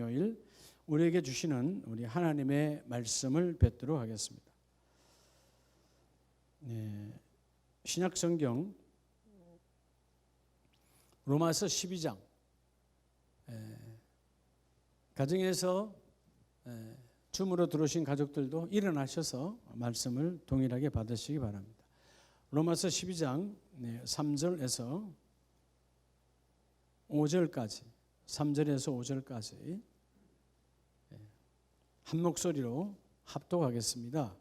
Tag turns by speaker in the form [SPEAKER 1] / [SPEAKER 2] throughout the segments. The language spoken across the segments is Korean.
[SPEAKER 1] 금요일 우리에게 주시는 우리 하나님의 말씀을 뵙도록 하겠습니다. 신약 성경 로마서 12장 가정에서 줌으로 들어오신 가족들도 일어나셔서 말씀을 동일하게 받으시기 바랍니다. 로마서 12장 3절에서 5절까지 3절에서 5절까지 한 목소리로 합독하겠습니다.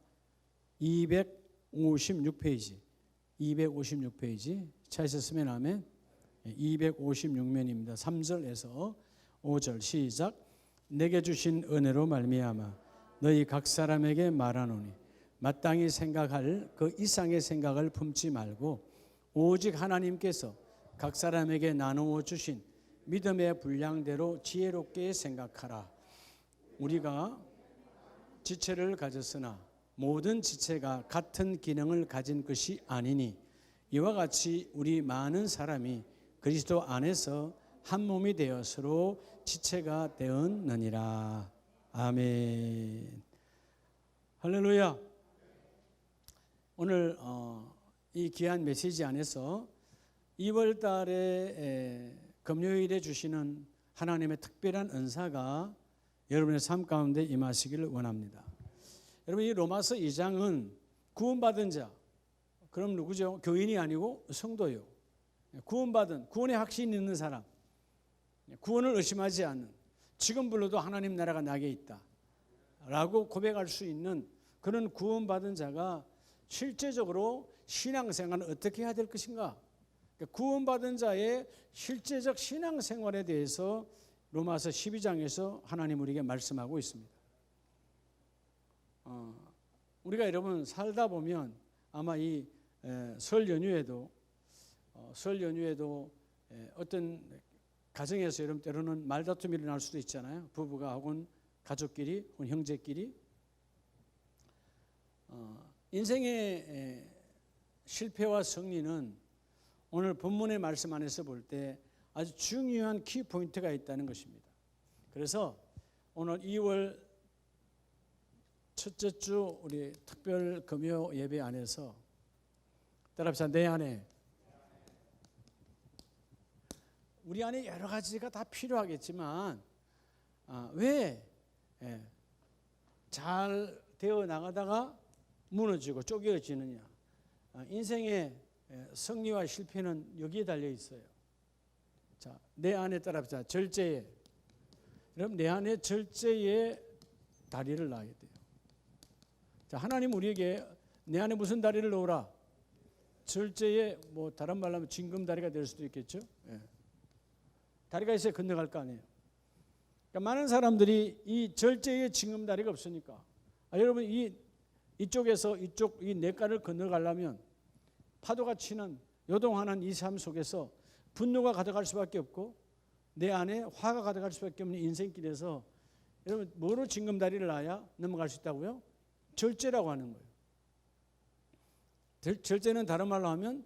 [SPEAKER 1] 256페이지 차에서 쓰면 아멘. 256면입니다. 3절에서 5절 시작. 내게 주신 은혜로 말미암아 너희 각 사람에게 말하노니 마땅히 생각할 그 이상의 생각을 품지 말고 오직 하나님께서 각 사람에게 나누어 주신 믿음의 분량대로 지혜롭게 생각하라. 우리가 지체를 가졌으나 모든 지체가 같은 기능을 가진 것이 아니니 이와 같이 우리 많은 사람이 그리스도 안에서 한 몸이 되어 서로 지체가 되었느니라. 아멘. 할렐루야. 오늘 이 귀한 메시지 안에서 2월 달에 금요일에 주시는 하나님의 특별한 은사가 여러분의 삶 가운데 임하시기를 원합니다. 여러분, 이 로마서 2장은 구원받은 자, 그럼 누구죠? 교인이 아니고 성도요. 구원의 확신이 있는 사람, 구원을 의심하지 않는, 지금 불러도 하나님 나라가 나게 있다 라고 고백할 수 있는 그런 구원받은 자가 실제적으로 신앙생활을 어떻게 해야 될 것인가? 구원받은 자의 실제적 신앙생활에 대해서 로마서 12장에서 하나님 우리에게 말씀하고 있습니다. 우리가 여러분 살다 보면 아마 이 설 연휴에도 어떤 가정에서 여러분 때로는 말다툼이 일어날 수도 있잖아요. 부부가 혹은 가족끼리 혹은 형제끼리. 인생의 실패와 승리는 오늘 본문의 말씀 안에서 볼 때 아주 중요한 키포인트가 있다는 것입니다. 그래서 오늘 2월 첫째 주 우리 특별 금요 예배 안에서 따라합시다. 내 안에, 우리 안에 여러 가지가 다 필요하겠지만 왜 잘 되어 나가다가 무너지고 쪼개어지느냐. 인생의 승리와 실패는 여기에 달려 있어요. 자, 내 안에 따라합시다. 절제에. 여러분, 내 안에 절제의 다리를 놔야 돼요. 자, 하나님 우리에게 내 안에 무슨 다리를 놓으라? 절제의, 뭐 다른 말로 하면 징검다리가 될 수도 있겠죠. 다리가 있어야 건너갈 거 아니에요. 그러니까 많은 사람들이 이 절제의 징검다리가 없으니까 여러분 이쪽에서 이쪽 이 냇가를 건너가려면 파도가 치는 요동하는 이 삶 속에서 분노가 가득할 수밖에 없고 내 안에 화가 가득할 수밖에 없는 인생길에서 여러분 뭐로 징검다리를 놔야 넘어갈 수 있다고요? 절제라고 하는 거예요. 절제는 다른 말로 하면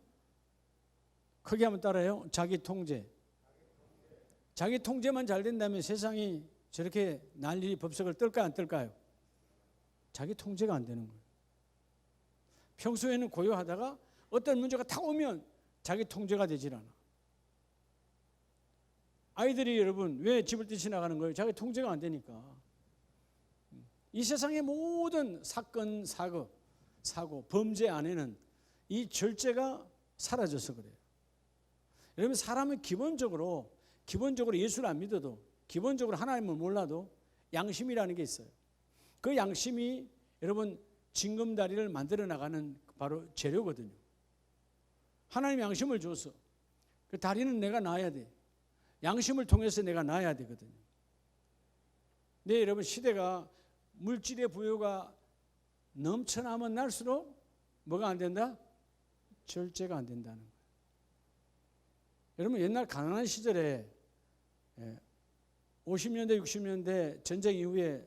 [SPEAKER 1] 크게 한번 따라해요. 자기 통제. 자기 통제만 잘 된다면 세상이 저렇게 난리 법석을 뜰까요, 안 뜰까요? 자기 통제가 안 되는 거예요. 평소에는 고요하다가 어떤 문제가 탁 오면 자기 통제가 되질 않아. 아이들이 여러분 왜 집을 뛰쳐나가는 거예요? 자기 통제가 안 되니까. 이 세상의 모든 사건, 사고, 범죄 안에는 이 절제가 사라져서 그래요. 여러분, 사람은 기본적으로 예수를 안 믿어도, 기본적으로 하나님을 몰라도 양심이라는 게 있어요. 그 양심이 여러분 징검다리를 만들어 나가는 바로 재료거든요. 하나님 양심을 줘서 그 다리는 내가 놔야 돼. 양심을 통해서 내가 놔야 되거든요. 네, 여러분, 시대가 물질의 부여가 넘쳐나면 날수록 뭐가 안 된다? 절제가 안 된다는 거예요. 여러분, 옛날 가난한 시절에 50년대 60년대 전쟁 이후에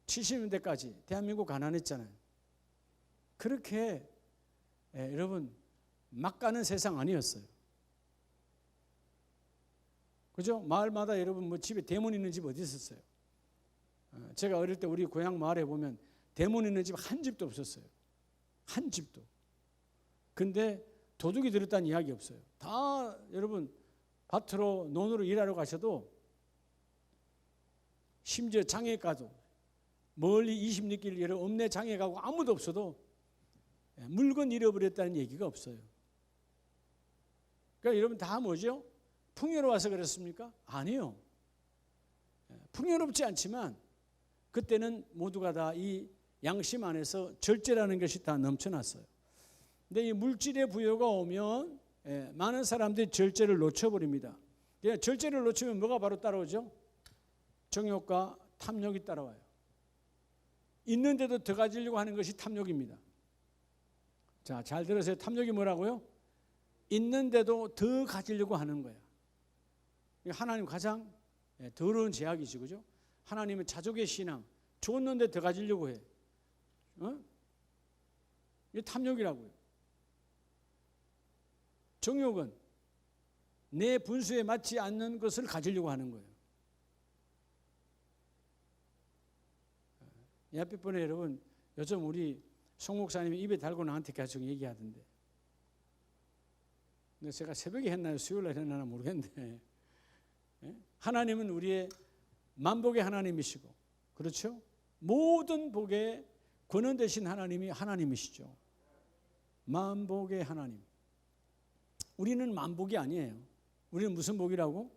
[SPEAKER 1] 70년대까지 대한민국 가난했잖아요. 그렇게 여러분 막 가는 세상 아니었어요. 그죠? 마을마다 여러분 뭐 집에 대문 있는 집 어디 있었어요? 제가 어릴 때 우리 고향 마을에 보면 대문 있는 집 한 집도 없었어요. 한 집도. 근데 도둑이 들었다는 이야기 없어요. 다 여러분 밭으로 논으로 일하러 가셔도 심지어 장에 가도 멀리 20리길 여러분 읍내 장에 가고 아무도 없어도 물건 잃어버렸다는 얘기가 없어요. 그러니까 여러분 다 뭐죠? 풍요로워서 그렇습니까? 아니요. 풍요롭지 않지만 그때는 모두가 다 이 양심 안에서 절제라는 것이 다 넘쳐났어요. 근데 이 물질의 부여가 오면 많은 사람들이 절제를 놓쳐버립니다. 절제를 놓치면 뭐가 바로 따라오죠? 정욕과 탐욕이 따라와요. 있는데도 더 가지려고 하는 것이 탐욕입니다. 자, 잘 들으세요. 탐욕이 뭐라고요? 있는데도 더 가지려고 하는 거야. 하나님 가장 더러운 제약이지, 그죠? 하나님은 자족의 신앙, 줬는데 더 가지려고 해. 이게 탐욕이라고요. 정욕은 내 분수에 맞지 않는 것을 가지려고 하는 거예요. 옆에 분에 여러분, 요즘 우리 송 목사님이 입에 달고 나한테 계속 얘기하던데. 근데 제가 새벽에 했나요? 수요일에 했나 모르겠는데. 하나님은 우리의 만복의 하나님이시고, 그렇죠? 모든 복의 권원 되신 하나님이 하나님이시죠. 만복의 하나님. 우리는 만복이 아니에요. 우리는 무슨 복이라고?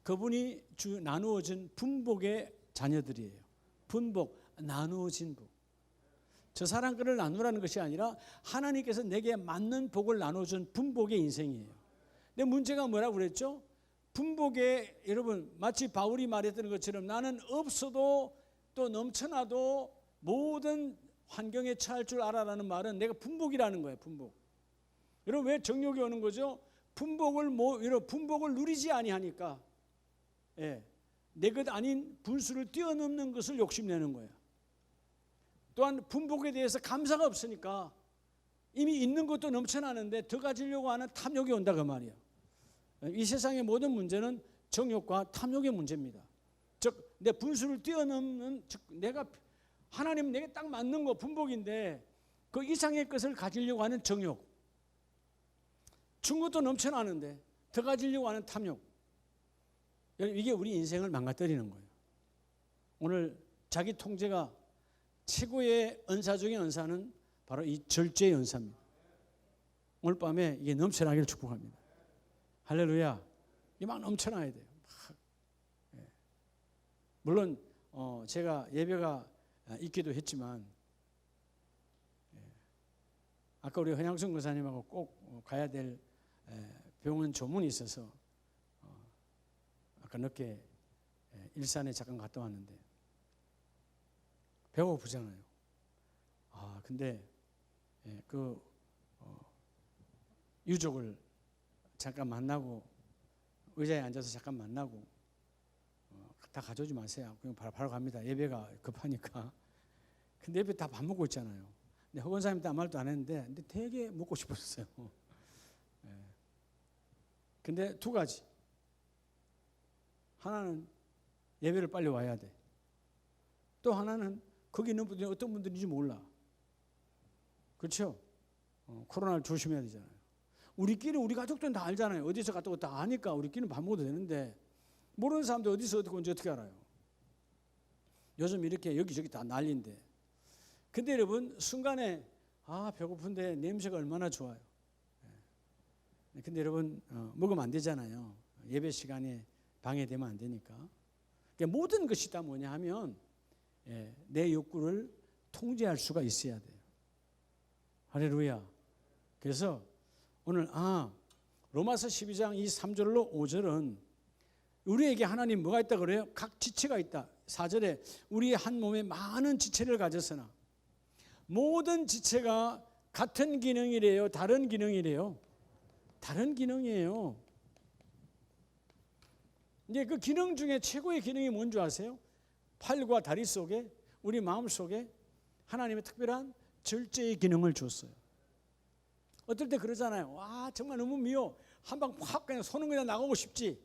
[SPEAKER 1] 그분이 나누어진 분복의 자녀들이에요. 분복, 나누어진 복. 저 사람 거를 나누라는 것이 아니라 하나님께서 내게 맞는 복을 나눠준 분복의 인생이에요. 근데 문제가 뭐라고 그랬죠? 분복에 여러분 마치 바울이 말했던 것처럼 나는 없어도 또 넘쳐나도 모든 환경에 처할 줄 알아라는 말은 내가 분복이라는 거예요. 분복. 여러분 왜 정욕이 오는 거죠? 분복을 누리지 아니하니까 내 것 아닌 분수를 뛰어넘는 것을 욕심내는 거예요. 또한 분복에 대해서 감사가 없으니까 이미 있는 것도 넘쳐나는데 더 가지려고 하는 탐욕이 온다 그 말이에요. 이 세상의 모든 문제는 정욕과 탐욕의 문제입니다. 즉 내 분수를 뛰어넘는, 즉 하나님 내게 딱 맞는 거 분복인데 그 이상의 것을 가지려고 하는 정욕, 준 것도 넘쳐나는데 더 가지려고 하는 탐욕. 이게 우리 인생을 망가뜨리는 거예요. 오늘 자기 통제가 최고의 은사 중의 은사는 바로 이 절제의 은사입니다. 오늘 밤에 이게 넘쳐나기를 축복합니다. 할렐루야. 이게 막 넘쳐나야 돼요. 물론 제가 예배가 있기도 했지만 아까 우리 현양순 권사님하고 꼭 가야 될 병원 조문이 있어서 아까 늦게 일산에 잠깐 갔다 왔는데 배고프잖아요. 근데 그 유족을 잠깐 만나고 의자에 앉아서 잠깐 만나고 다 가져오지 마세요. 그냥 바로 갑니다. 예배가 급하니까. 근데 예배 다 밥 먹고 있잖아요. 근데 허 권사님 때 아무 말도 안 했는데 근데 되게 먹고 싶었어요. 근데 두 가지. 하나는 예배를 빨리 와야 돼. 또 하나는 거기 있는 분들이 어떤 분들인지 몰라. 그렇죠? 코로나를 조심해야 되잖아요. 우리끼리 우리 가족들은 다 알잖아요. 어디서 갔다 왔다 아니까 우리끼리는 밥 먹어도 되는데 모르는 사람들 어디서 어떻게 온지 어떻게 알아요? 요즘 이렇게 여기저기 다 난리인데. 근데 여러분 순간에 배고픈데 냄새가 얼마나 좋아요. 근데 여러분 먹으면 안 되잖아요. 예배 시간에 방해되면 안 되니까. 그러니까 모든 것이 다 뭐냐 하면 내 욕구를 통제할 수가 있어야 돼요. 할렐루야. 그래서 오늘 로마서 12장 이 3절로 5절은 우리에게 하나님 뭐가 있다 그래요? 각 지체가 있다. 4절에 우리의 한 몸에 많은 지체를 가졌으나 모든 지체가 같은 기능이래요? 다른 기능이래요? 다른 기능이에요. 이제 그 기능 중에 최고의 기능이 뭔지 아세요? 팔과 다리 속에 우리 마음 속에 하나님의 특별한 절제의 기능을 줬어요. 어떨 때 그러잖아요. 와 정말 너무 미워. 한 방 확 그냥 손은 그냥 나가고 싶지.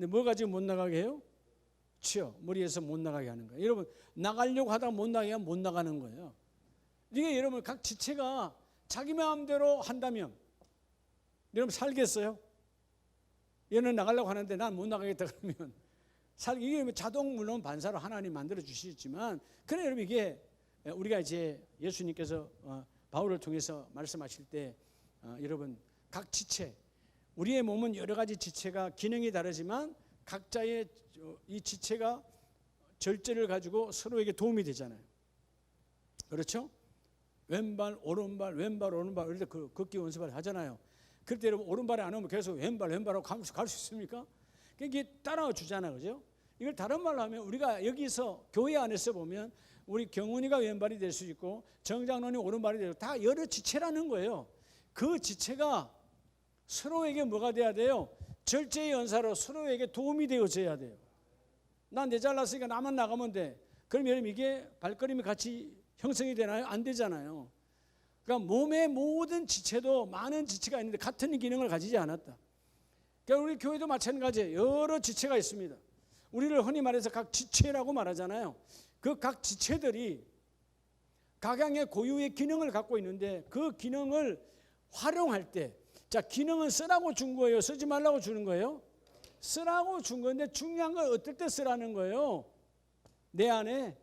[SPEAKER 1] 근데 뭐 가지고 못 나가게 해요? 치어, 머리에서 못 나가게 하는 거예요. 여러분, 나가려고 하다가 못 나가게 하면 못 나가는 거예요. 이게 여러분 각 지체가 자기 마음대로 한다면 여러분 살겠어요? 얘는 나가려고 하는데 난 못 나가겠다 그러면 이게 자동 물론 반사로 하나님 만들어 주시지만, 그래 여러분 이게 우리가 이제 예수님께서 바울을 통해서 말씀하실 때 여러분 각 지체, 우리의 몸은 여러 가지 지체가 기능이 다르지만 각자의 이 지체가 절제를 가지고 서로에게 도움이 되잖아요. 그렇죠? 왼발 오른발 왼발 오른발 이럴 때 걷기 연습을 하잖아요. 그럴 때 여러분 오른발이 안 오면 계속 왼발하고 갈 수 있습니까? 이게 따라와 주잖아요. 그죠? 이걸 다른 말로 하면 우리가 여기서 교회 안에서 보면 우리 경훈이가 왼발이 될 수 있고 정장로이 오른발이 되고 다 여러 지체라는 거예요. 그 지체가 서로에게 뭐가 돼야 돼요? 절제의 연사로 서로에게 도움이 되어져야 돼요. 난 내 잘났으니까 나만 나가면 돼. 그럼 여러분 이게 발걸음이 같이 형성이 되나요? 안 되잖아요. 그러니까 몸의 모든 지체도 많은 지체가 있는데 같은 기능을 가지지 않았다. 그러니까 우리 교회도 마찬가지예요. 여러 지체가 있습니다. 우리를 흔히 말해서 각 지체라고 말하잖아요. 그 각 지체들이 각양의 고유의 기능을 갖고 있는데 그 기능을 활용할 때, 자, 기능은 쓰라고 준 거예요? 쓰지 말라고 주는 거예요? 쓰라고 준 건데 중요한 건 어떨 때 쓰라는 거예요? 내 안에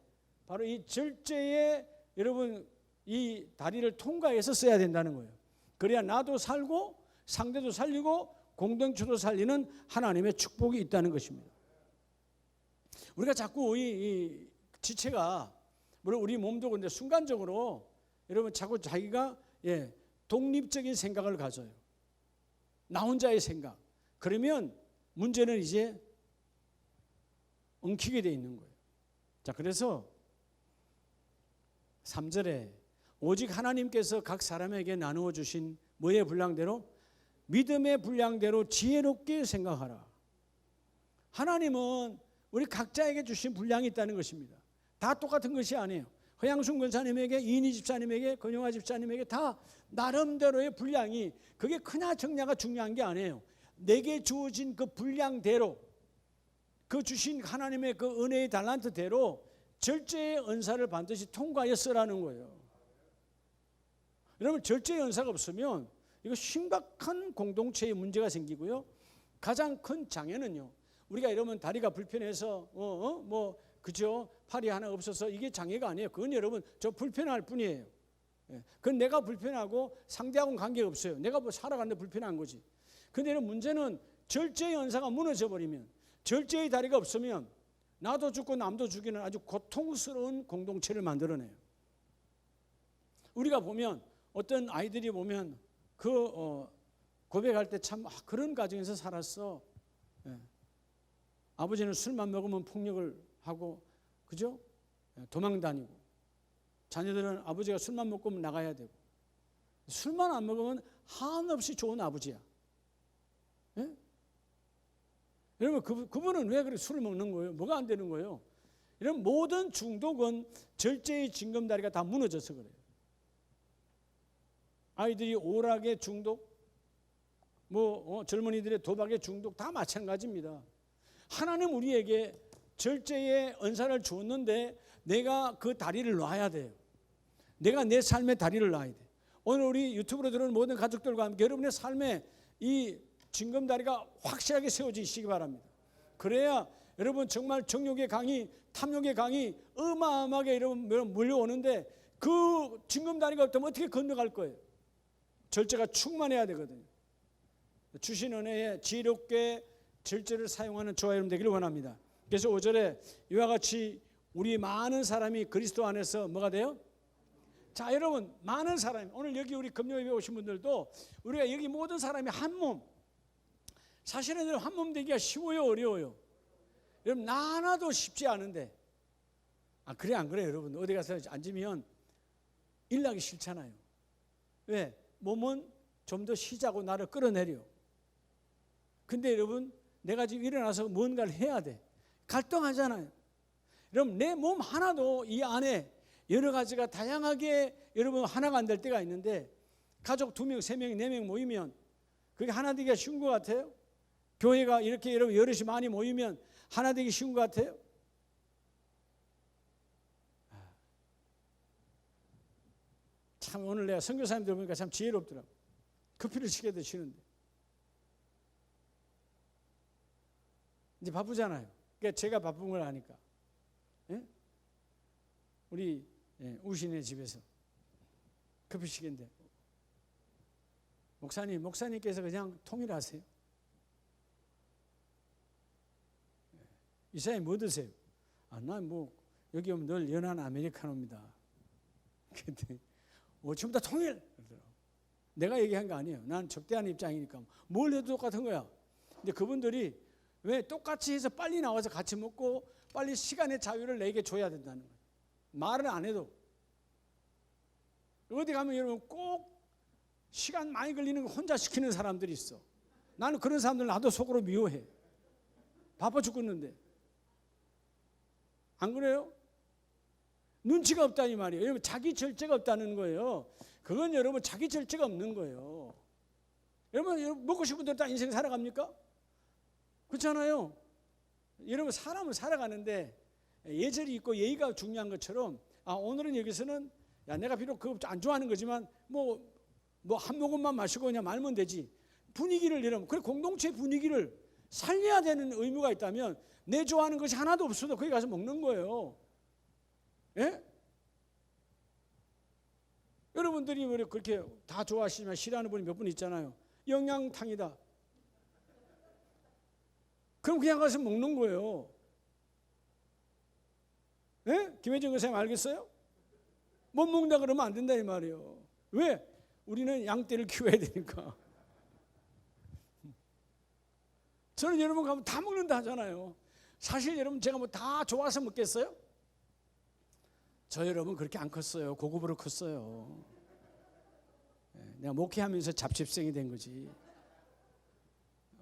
[SPEAKER 1] 바로 이 절제의 여러분 이 다리를 통과해서 써야 된다는 거예요. 그래야 나도 살고 상대도 살리고 공동체도 살리는 하나님의 축복이 있다는 것입니다. 우리가 자꾸 이 지체가 물론 우리 몸도 그런데 순간적으로 여러분 자꾸 자기가 독립적인 생각을 가져요. 나 혼자의 생각. 그러면 문제는 이제 엉키게 돼 있는 거예요. 자, 그래서 3절에 오직 하나님께서 각 사람에게 나누어 주신 뭐의 분량대로? 믿음의 분량대로 지혜롭게 생각하라. 하나님은 우리 각자에게 주신 분량이 있다는 것입니다. 다 똑같은 것이 아니에요. 허양순 권사님에게, 이인희 집사님에게, 권영화 집사님에게 다 나름대로의 분량이, 그게 크냐 적냐가 중요한 게 아니에요. 내게 주어진 그 분량대로, 그 주신 하나님의 그 은혜의 달란트대로 절제의 은사를 반드시 통과해 쓰라는 거예요. 여러분 절제의 은사가 없으면 이거 심각한 공동체의 문제가 생기고요. 가장 큰 장애는요, 우리가 이러면 다리가 불편해서 그죠? 팔이 하나 없어서 이게 장애가 아니에요. 그건 여러분 저 불편할 뿐이에요. 그건 내가 불편하고 상대하고는 관계가 없어요. 내가 뭐 살아가는데 불편한 거지. 근데 이런 문제는 절제의 연사가 무너져 버리면, 절제의 다리가 없으면 나도 죽고 남도 죽이는 아주 고통스러운 공동체를 만들어내요. 우리가 보면 어떤 아이들이 보면 고백할 때 참 그런 가정에서 살았어. 아버지는 술만 먹으면 폭력을 하고, 그죠? 도망 다니고, 자녀들은 아버지가 술만 먹고 나가야 되고, 술만 안 먹으면 한없이 좋은 아버지야. 예? 여러분 그분은 왜 그렇게 술을 먹는 거예요? 뭐가 안 되는 거예요? 이런 모든 중독은 절제의 징검다리가 다 무너져서 그래요. 아이들이 오락의 중독, 젊은이들의 도박의 중독 다 마찬가지입니다. 하나님 우리에게 절제의 은사를 주었는데 내가 그 다리를 놔야 돼요. 내가 내 삶의 다리를 놔야 돼. 오늘 우리 유튜브로 들어오는 모든 가족들과 함께 여러분의 삶에 이 징검다리가 확실하게 세워지시기 바랍니다. 그래야 여러분 정말 정욕의 강이, 탐욕의 강이 어마어마하게 여러분 몰려오는데 그 징검다리가 없다면 어떻게 건너갈 거예요? 절제가 충만해야 되거든요. 주신 은혜에 지혜롭게 절제를 사용하는 저와 여러분 되기를 원합니다. 그래서 5절에 이와 같이 우리 많은 사람이 그리스도 안에서 뭐가 돼요? 자, 여러분 많은 사람, 오늘 여기 우리 금요일에 오신 분들도 우리가 여기 모든 사람이 한 몸. 사실은 한 몸 되기가 쉬워요, 어려워요? 여러분 나 하나도 쉽지 않은데, 그래 안 그래요? 여러분 어디 가서 앉으면 일하기 싫잖아요. 왜? 몸은 좀 더 쉬자고 나를 끌어내려. 근데 여러분 내가 지금 일어나서 뭔가를 해야 돼. 갈등하잖아요. 여러분 내 몸 하나도 이 안에 여러 가지가 다양하게 여러분 하나가 안 될 때가 있는데, 가족 2명, 3명, 4명 모이면 그게 하나 되기가 쉬운 것 같아요? 교회가 이렇게 여러분 여럿이 많이 모이면 하나 되기 쉬운 것 같아요? 참 오늘 내가 선교사님들 보니까 참 지혜롭더라고. 커피를 시켜도 쉬는데. 이제 바쁘잖아요. 그러니까 제가 바쁜 걸 아니까. 예? 우리 우신의 집에서 커피 시켰는데 목사님께서 그냥 통일하세요. 이사님 뭐 드세요? 난 뭐 여기 오면 늘 연한 아메리카노입니다. 근데 전부 다 통일. 내가 얘기한 거 아니에요. 난 접대하는 입장이니까 뭘 해도 똑같은 거야. 근데 그분들이 왜 똑같이 해서 빨리 나와서 같이 먹고 빨리 시간의 자유를 내게 줘야 된다는 거예요. 말을 안 해도. 어디 가면 여러분 꼭 시간 많이 걸리는 거 혼자 시키는 사람들이 있어. 나는 그런 사람들 나도 속으로 미워해. 바빠 죽겠는데. 안 그래요? 눈치가 없다니 말이에요. 여러분 자기 절제가 없다는 거예요. 그건 여러분 자기 절제가 없는 거예요. 여러분 먹고 싶은 대로 다 인생 살아갑니까? 그렇잖아요. 여러분 사람은 살아가는데 예절이 있고 예의가 중요한 것처럼 오늘은 여기서는 내가 비록 그거 안 좋아하는 거지만 뭐 한 모금만 마시고 그냥 말면 되지. 분위기를 여러분 그 공동체 분위기를 살려야 되는 의무가 있다면 내 좋아하는 것이 하나도 없어도 거기 가서 먹는 거예요. 예? 여러분들이 왜 그렇게 다 좋아하시지만 싫어하는 분이 몇 분 있잖아요. 영양탕이다. 그럼 그냥 가서 먹는 거예요. 예? 김혜정 교수님 알겠어요? 못 먹는다 그러면 안 된다 이 말이에요. 왜? 우리는 양떼를 키워야 되니까. 저는 여러분 가면 다 먹는다 하잖아요. 사실 여러분 제가 뭐 다 좋아서 먹겠어요? 저 여러분 그렇게 안 컸어요. 고급으로 컸어요. 내가 목회하면서 잡식성이 된 거지.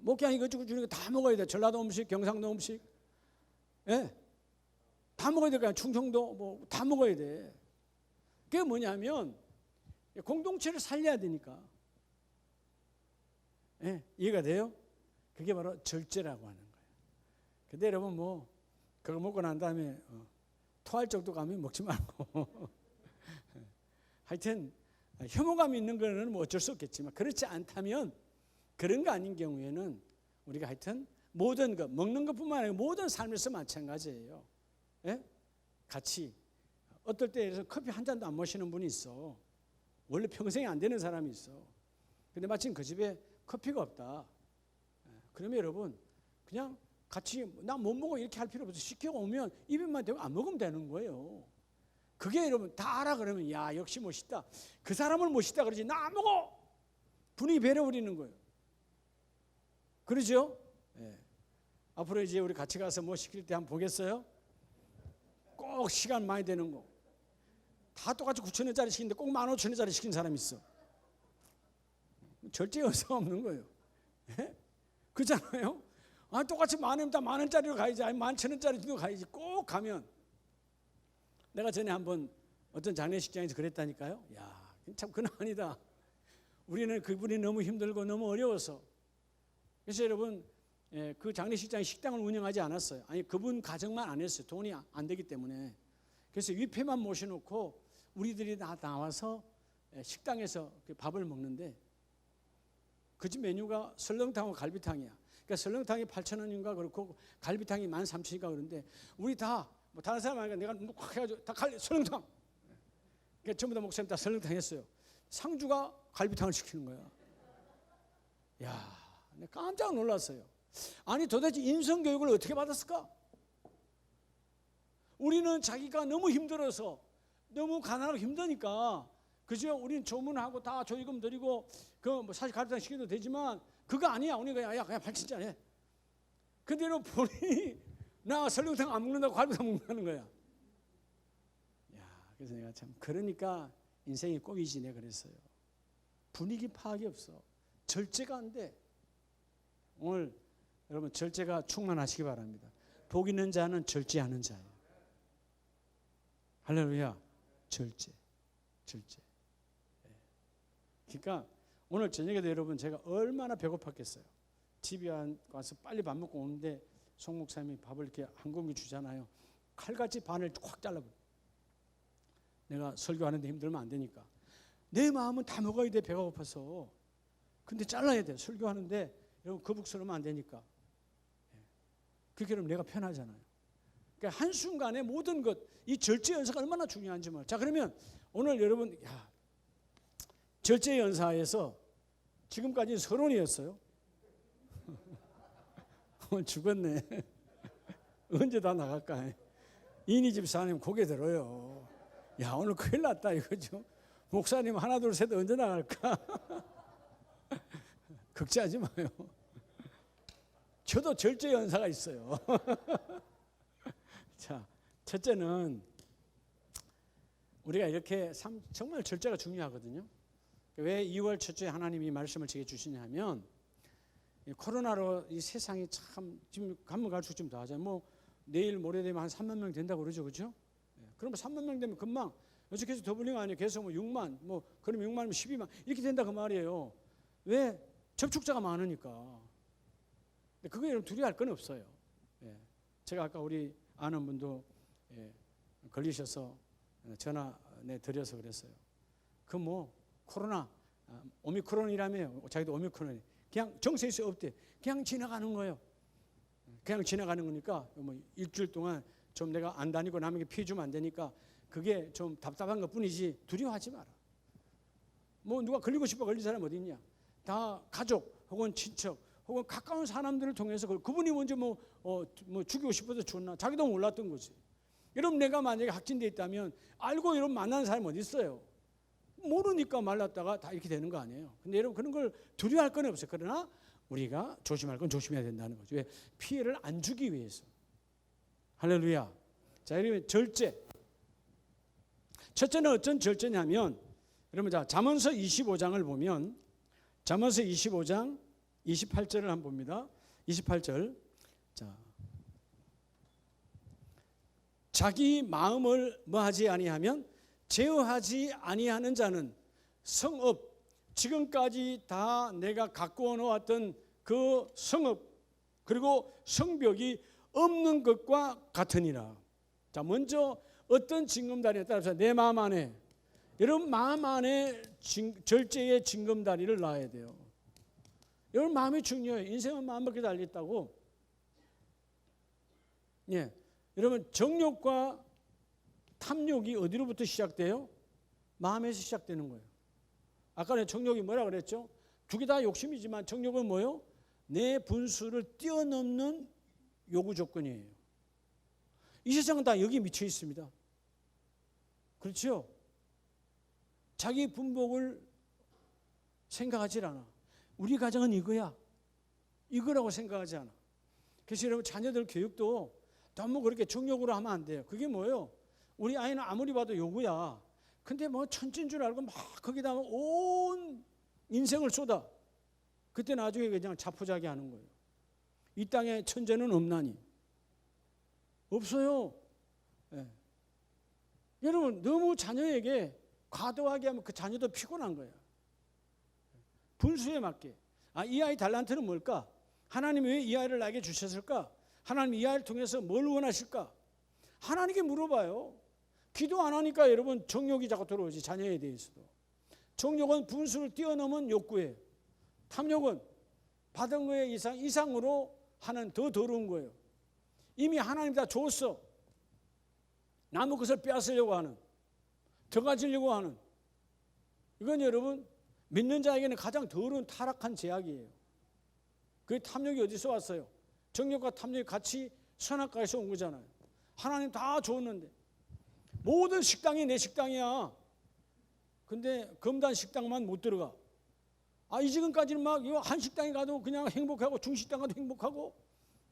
[SPEAKER 1] 목회하니 이것저것 주는 거 다 먹어야 돼. 전라도 음식, 경상도 음식, 다 먹어야 될 거야. 충청도 뭐 다 먹어야 돼. 그게 뭐냐면 공동체를 살려야 되니까. 이해가 돼요? 그게 바로 절제라고 하는 거예요. 근데 여러분 뭐 그거 먹고 난 다음에 토할 정도 가면 먹지 말고 하여튼 혐오감이 있는 거는 뭐 어쩔 수 없겠지만 그렇지 않다면 그런 거 아닌 경우에는 우리가 하여튼 모든 것 먹는 것뿐만 아니라 모든 삶에서 마찬가지예요. 같이 어떨 때에서 커피 한 잔도 안 마시는 분이 있어. 원래 평생에 안 되는 사람이 있어. 근데 마침 그 집에 커피가 없다. 그러면 여러분 그냥 같이 나 못 먹어 이렇게 할 필요 없어. 시켜 오면 입에만 대고 안 먹으면 되는 거예요. 그게 여러분 다 알아 그러면 야 역시 멋있다. 그 사람을 멋있다 그러지 나 안 먹어. 분위기 배려버리는 거예요. 그러죠? 앞으로 이제 우리 같이 가서 뭐 시킬 때 한번 보겠어요? 꼭 시간 많이 되는 거. 다 똑같이 9,000원짜리 시키는데 꼭 15,000원짜리 시킨 사람이 있어. 절제 의사가 없는 거예요. 그렇잖아요? 똑같이 10,000원, 10,000원짜리로 가야지. 아니 11,000원짜리도 가야지. 꼭 가면. 내가 전에 한번 어떤 장례식장에서 그랬다니까요. 야, 참 그건 아니다. 우리는 그분이 너무 힘들고 너무 어려워서. 그래서 여러분 그 장례식장에 식당을 운영하지 않았어요. 아니 그분 가정만 안 했어요. 돈이 안 되기 때문에. 그래서 위패만 모셔놓고 우리들이 다 나와서 식당에서 밥을 먹는데 그 집 메뉴가 설렁탕하고 갈비탕이야. 그러니까 설렁탕이 8,000원인가 그렇고 갈비탕이 13,000원인가 그런데 우리 다 뭐 다른 사람 아니까 내가 확 해가지고 다 설렁탕. 그러니까 전부 다 목사님 다 설렁탕 했어요. 상주가 갈비탕을 시키는 거야. 야, 내가 깜짝 놀랐어요. 아니 도대체 인성교육을 어떻게 받았을까? 우리는 자기가 너무 힘들어서 너무 가난하고 힘드니까 그죠? 우리는 조문하고 다 조의금 드리고 그 뭐 사실 갈비탕 시켜도 되지만 그거 아니야. 우리가 그냥 8,000원짜리 해. 근데 너 본인이 나 설렁탕 안 먹는다고 갈비탕 먹는다는 거야. 야, 그래서 내가 참 그러니까 인생이 꼭이지 내가 그랬어요. 분위기 파악이 없어. 절제가 안 돼. 오늘 여러분 절제가 충만하시기 바랍니다. 복 있는 자는 절제하는 자예요. 할렐루야. 절제. 그러니까 오늘 저녁에도 여러분 제가 얼마나 배고팠겠어요. 집에 와서 빨리 밥 먹고 오는데 송 목사님이 밥을 이렇게 한 공기 주잖아요. 칼같이 반을 확 잘라버려. 내가 설교하는데 힘들면 안 되니까. 내 마음은 다 먹어야 돼, 배가 고파서. 근데 잘라야 돼. 설교하는데 여러분 거북스러우면 안 되니까. 그렇게 하면 내가 편하잖아요. 그러니까 한순간에 모든 것, 이 절제 연사가 얼마나 중요한지 말이에요. 자, 그러면 오늘 여러분, 절제 연사에서 지금까지 서론이었어요. 죽었네. 언제 다 나갈까? 이니 집사님 고개 들어요. 야, 오늘 큰일 났다 이거죠. 목사님 하나 둘 셋 언제 나갈까? 걱정하지 마요. 저도 절제 연사가 있어요. 자, 첫째는 우리가 이렇게 정말 절제가 중요하거든요. 왜 2월 첫째 하나님이 말씀을 제게 주시냐면, 코로나로 이 세상이 참 지금 가면 갈수록 좀 더 하잖아요. 뭐 내일 모레 되면 한 3만 명 된다고 그러죠, 그렇죠? 그러면 3만 명 되면 금방 어저께서 더블링 아니에요. 계속 뭐 6만, 뭐 그럼 6만이면 12만 이렇게 된다 그 말이에요. 왜? 접촉자가 많으니까. 그거 여러분 두려워할 건 없어요. 제가 아까 우리 아는 분도 걸리셔서 전화 드려서 그랬어요. 그 뭐 코로나 오미크론이라며 자기도 오미크론이 그냥 정세 있어 없대. 그냥 지나가는 거예요. 그냥 지나가는 거니까 뭐 일주일 동안 좀 내가 안 다니고 남에게 피해 주면 안 되니까 그게 좀 답답한 것뿐이지 두려워하지 마라. 뭐 누가 걸리고 싶어 걸린 사람 어디 있냐? 다 가족 혹은 친척 혹은 가까운 사람들을 통해서 그분이 먼저 뭐 죽이고 싶어서 죽었나 자기도 몰랐던 거지. 여러분 내가 만약에 확진돼 있다면 알고 여러분 만나는 사람이 어디 있어요? 모르니까 말랐다가 다 이렇게 되는 거 아니에요. 근데 여러분 그런 걸 두려워할 건 없어요. 그러나 우리가 조심할 건 조심해야 된다는 거죠. 왜? 피해를 안 주기 위해서. 할렐루야. 자, 여러분 절제. 첫째는 어떤 절제냐면 여러분 자 잠언서 25장을 보면 잠언서 25장 28절을 한번 봅니다. 28절. 자, 자기 마음을 뭐하지 아니하면 제어하지 아니하는 자는 성읍 지금까지 다 내가 가꾸어 놓았던 그 성읍 그리고 성벽이 없는 것과 같으니라. 자, 먼저 어떤 징검다리에 따라서 내 마음 안에 여러분 마음 안에 절제의 징검다리를 놔야 돼요. 여러분 마음이 중요해요. 인생은 마음밖에 달렸다고. 예, 여러분 정욕과 탐욕이 어디로부터 시작돼요? 마음에서 시작되는 거예요. 아까 정욕이 뭐라 그랬죠? 두 개 다 욕심이지만 정욕은 뭐예요? 내 분수를 뛰어넘는 요구 조건이에요. 이 세상은 다 여기 미쳐 있습니다. 그렇죠? 자기 분복을 생각하지 않아. 우리 가정은 이거야. 이거라고 생각하지 않아. 그래서 여러분 자녀들 교육도 너무 그렇게 정욕으로 하면 안 돼요. 그게 뭐예요? 우리 아이는 아무리 봐도 요구야. 근데 뭐 천재인 줄 알고 막 거기다 온 인생을 쏟아. 그때 나중에 그냥 자포자기 하는 거예요. 이 땅에 천재는 없나니. 없어요. 예. 여러분 너무 자녀에게 과도하게 하면 그 자녀도 피곤한 거예요. 분수에 맞게. 이 아이 달란트는 뭘까? 하나님이 왜 이 아이를 나에게 주셨을까? 하나님 이 아이를 통해서 뭘 원하실까? 하나님께 물어봐요. 기도 안 하니까 여러분 정욕이 자꾸 들어오지. 자녀에 대해서도. 정욕은 분수를 뛰어넘은 욕구예요. 탐욕은 받은 거에 이상으로 하는 더 더러운 거예요. 이미 하나님 다 줬어. 남의 것을 빼앗으려고 하는, 더 가지려고 하는. 이건 여러분 믿는 자에게는 가장 더러운 타락한 죄악이에요. 그 탐욕이 어디서 왔어요? 정욕과 탐욕이 같이 선악과에서 온 거잖아요. 하나님 다 줬는데 모든 식당이 내 식당이야. 근데 검단 식당만 못 들어가. 이 지금까지는 막 한식당에 가도 그냥 행복하고 중식당 가도 행복하고,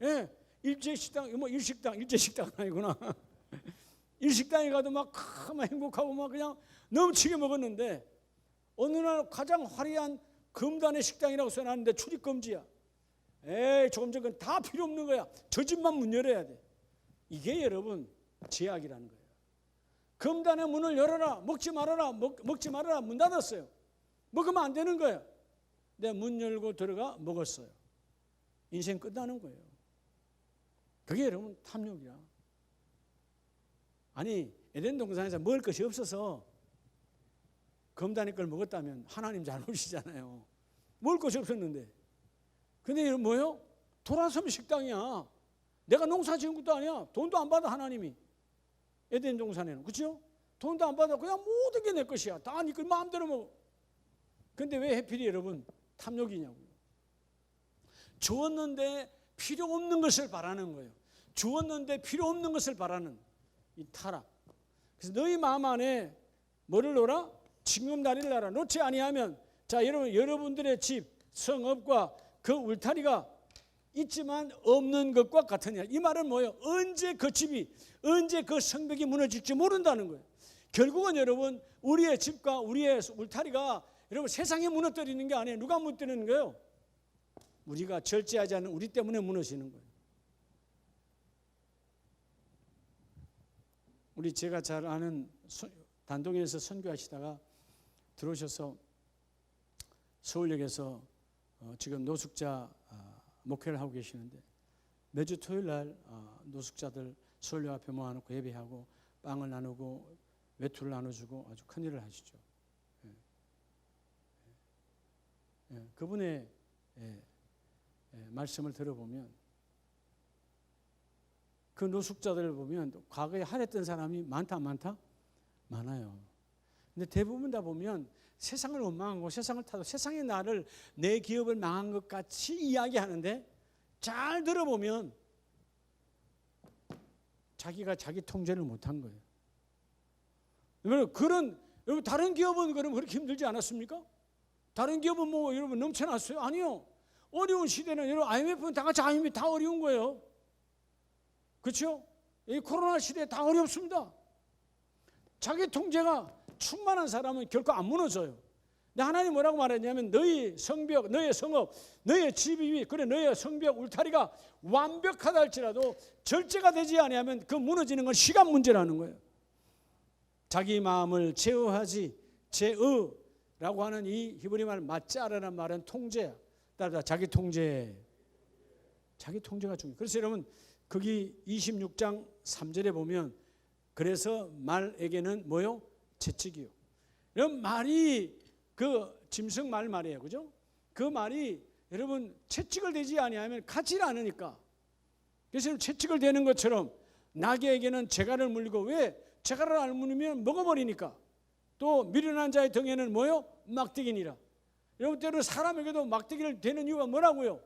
[SPEAKER 1] 예, 일제식당, 뭐 일식당, 일제식당 아니구나. 일식당에 가도 막 행복하고 막 그냥 넘치게 먹었는데 어느 날 가장 화려한 금단의 식당이라고 써놨는데 출입 금지야. 에이, 조금 전건 다 필요 없는 거야. 저 집만 문 열어야 돼. 이게 여러분 죄악이라는 거예요. 금단의 문을 열어라. 먹지 말아라. 먹지 말아라. 문 닫았어요. 먹으면 안 되는 거예요. 내 문 열고 들어가 먹었어요. 인생 끝나는 거예요. 그게 여러분 탐욕이야. 아니 에덴 동산에서 먹을 것이 없어서 검다니 걸 먹었다면 하나님 잘못이잖아요. 먹을 것이 없었는데. 근데 이건 뭐예요? 돌아서면 식당이야. 내가 농사 지은 것도 아니야. 돈도 안 받아 하나님이. 에덴 동산에는. 그렇죠? 돈도 안 받아. 그냥 모든 게 내 것이야. 다 네 걸 마음대로 먹어. 근데 왜 해필이 여러분 탐욕이냐고요. 주었는데 필요 없는 것을 바라는 거예요. 주었는데 필요 없는 것을 바라는 이 타락. 그래서 너희 마음 안에 뭐를 놓으라? 징검다리를 놔라. 놓지 아니하면 자 여러분 여러분들의 집 성읍과 그 울타리가 있지만 없는 것과 같으냐. 이 말은 뭐예요? 언제 그 집이 언제 그 성벽이 무너질지 모른다는 거예요. 결국은 여러분 우리의 집과 우리의 울타리가 여러분 세상에 무너뜨리는 게 아니에요. 누가 무너뜨리는 거예요? 우리가 절제하지 않는 우리 때문에 무너지는 거예요. 우리 제가 잘 아는 단동에서 선교하시다가 들어오셔서 서울역에서 지금 노숙자 목회를 하고 계시는데 매주 토요일 날 노숙자들 서울역 앞에 모아놓고 예배하고 빵을 나누고 외투를 나눠주고 아주 큰 일을 하시죠. 그분의 말씀을 들어보면 그 노숙자들을 보면 과거에 할했던 사람이 많다 많아요. 근데 대부분 다 보면 세상을 원망한 거 세상을 타도 세상의 나를 내 기업을 망한 것 같이 이야기하는데 잘 들어보면 자기가 자기 통제를 못한 거예요. 여러분 다른 기업은 그럼 그렇게 힘들지 않았습니까? 다른 기업은 뭐 여러분 넘쳐났어요? 아니요. 어려운 시대는 여러분 IMF는 다 같이 IMF 다 어려운 거예요. 그렇죠? 이 코로나 시대에 다 어렵습니다. 자기 통제가 충만한 사람은 결코 안 무너져요. 근데 하나님 뭐라고 말했냐면 너희 성벽, 너희 성읍, 너희 집이 그래 너희 성벽 울타리가 완벽하다 할지라도 절제가 되지 아니하면 그 무너지는 건 시간 문제라는 거예요. 자기 마음을 제어하지 제어라고 하는 이 히브리 말 마짜라는 말은 통제야. 따라서 자기 통제가 중요해요. 그래서 여러분 거기 26장 3절에 보면 그래서 말에게는 뭐요? 채찍이요. 이런 말이 그 짐승 말이에요. 그죠? 그 말이 여러분 채찍을 대지 아니하면 가지를 않으니까. 그래서 채찍을 대는 것처럼 나귀에게는 재갈을 물리고 왜? 재갈을 안 물리면 먹어버리니까. 또 미련한 자의 등에는 뭐요? 막대기니라. 여러분 때로 사람에게도 막대기를 대는 이유가 뭐라고요?